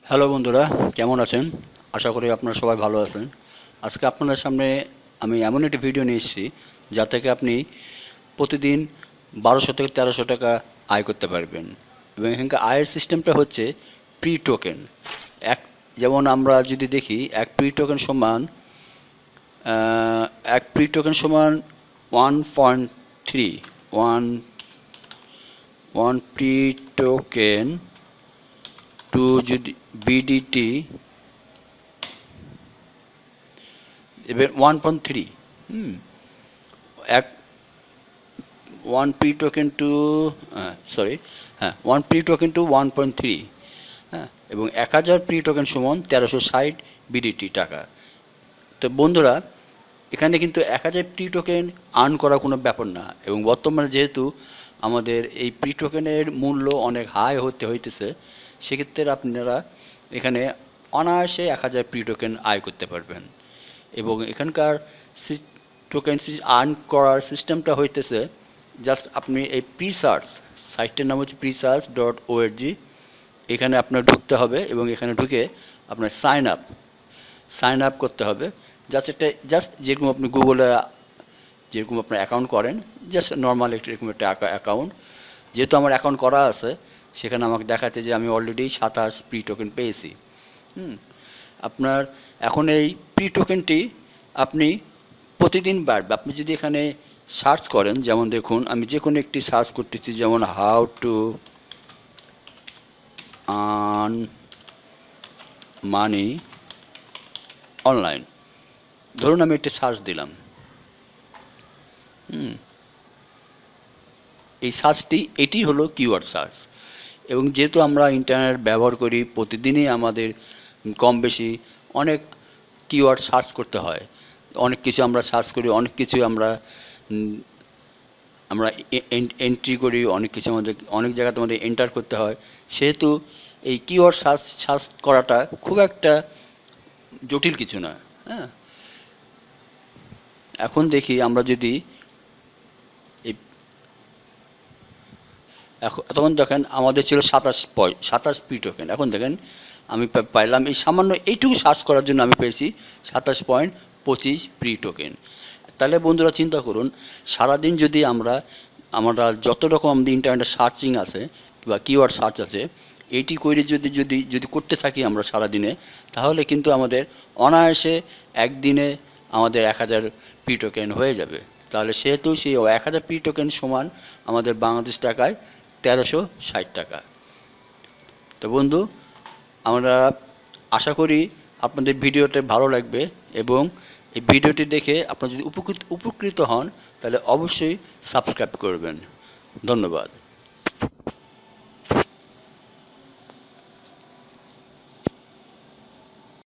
Hello বন্ধুরা, কেমন আছেন? আশা করি আপনারা সবাই ভালো আছেন। আজকে আপনাদের সামনে আমি এমন একটি ভিডিও নিয়ে এসেছি যা থেকে আপনি প্রতিদিন 1200 থেকে 1300 টাকা আয় করতে পারবেন। এবং এখানকার আয়ের সিস্টেমটা হচ্ছে প্রি টোকেন। এক যেমন আমরা যদি দেখি এক প্রি টোকেন সমান এক প্রি টোকেন সমান 1.3 one one pre token two যদি বিডিটি এবার 1.3 এক one pre token two sorry হ্যাঁ 1 প্রি টোকেন টু 1.3 হ্যাঁ এবং 1000 প্রি টোকেন সমান 1360 বিডিটি টাকা। তো বন্ধুরা, এখানে কিন্তু 1000 প্রি টোকেন আর্ন করা কোনো ব্যাপার না। এবং বর্তমানে যেহেতু আমাদের এই প্রি টোকেনের মূল্য অনেক হাই হইতেছে, সেক্ষেত্রে আপনারা এখানে অনায়াসে 1000 প্রি টোকেন আয় করতে পারবেন। এবং এখানকার টোকেন আর্ন করার সিস্টেমটা হইতেছে জাস্ট আপনি এই প্রি সার্চ সাইটটির নাম হচ্ছে presearch.org। এখানে আপনার ঢুকতে হবে এবং এখানে ঢুকে আপনার সাইন আপ করতে হবে। জাস্ট যেরকম আপনি গুগলে যেরকম আপনার অ্যাকাউন্ট করেন, জাস্ট নর্মাল এরকম একটা অ্যাকাউন্ট। যেহেতু আমার অ্যাকাউন্ট করা আছে, সেখানে আমাকে দেখাচ্ছে যে আমি অলরেডি 27 প্রি টোকেন পেয়েছি। আপনার এখন এই প্রি টোকেনটি আপনি প্রতিদিন বাড়বে। আপনি যদি এখানে সার্চ করেন, যেমন দেখুন আমি যে কোনো একটি সার্চ করতেছি, যেমন how to earn money online, ধরুন আমি একটি সার্চ দিলাম। এই সার্চটি এটি হলো কিওয়ার্ড সার্চ। এবং যেহেতু আমরা ইন্টারনেট ব্যবহার করি প্রতিদিনই, আমাদের কম বেশি অনেক কিওয়ার্ড সার্চ করতে হয়। অনেক কিছু আমরা সার্চ করি, অনেক কিছু আমরা আমরা এন্ট্রি করি, অনেক কিছু আমাদের অনেক জায়গাতে আমাদের এন্টার করতে হয়। সেহেতু এই কিওয়ার্ড সার্চ করাটা খুব একটা জটিল কিছু না। হ্যাঁ, এখন দেখি আমরা যদি এই তখন দেখেন আমাদের ছিল 27 প্রি টোকেন। এখন দেখেন আমি পাইলাম এই সামান্য এইটুকু সার্চ করার জন্য আমি পেয়েছি 27.25 প্রি টোকেন। তাহলে বন্ধুরা চিন্তা করুন, সারাদিন যদি আমরা যত রকম আমাদের ইন্টারনেটে সার্চিং আছে বা কিওয়ার্ড সার্চ আছে, এইটি করে যদি যদি যদি করতে থাকি আমরা সারাদিনে, তাহলে কিন্তু আমাদের অনায়াসে একদিনে আমাদের 1000 প্রি টোকেন হয়ে যাবে। তাহলে সেহেতু সেই 1000 প্রি টোকেন সমান আমাদের বাংলাদেশ টাকায় 1360 টাকা। তো বন্ধু, আমরা আশা করি আপনাদের ভিডিওটা ভালো লাগবে এবং এই ভিডিওটি দেখে আপনারা যদি উপকৃত হন, তাহলে অবশ্যই সাবস্ক্রাইব করবেন। ধন্যবাদ।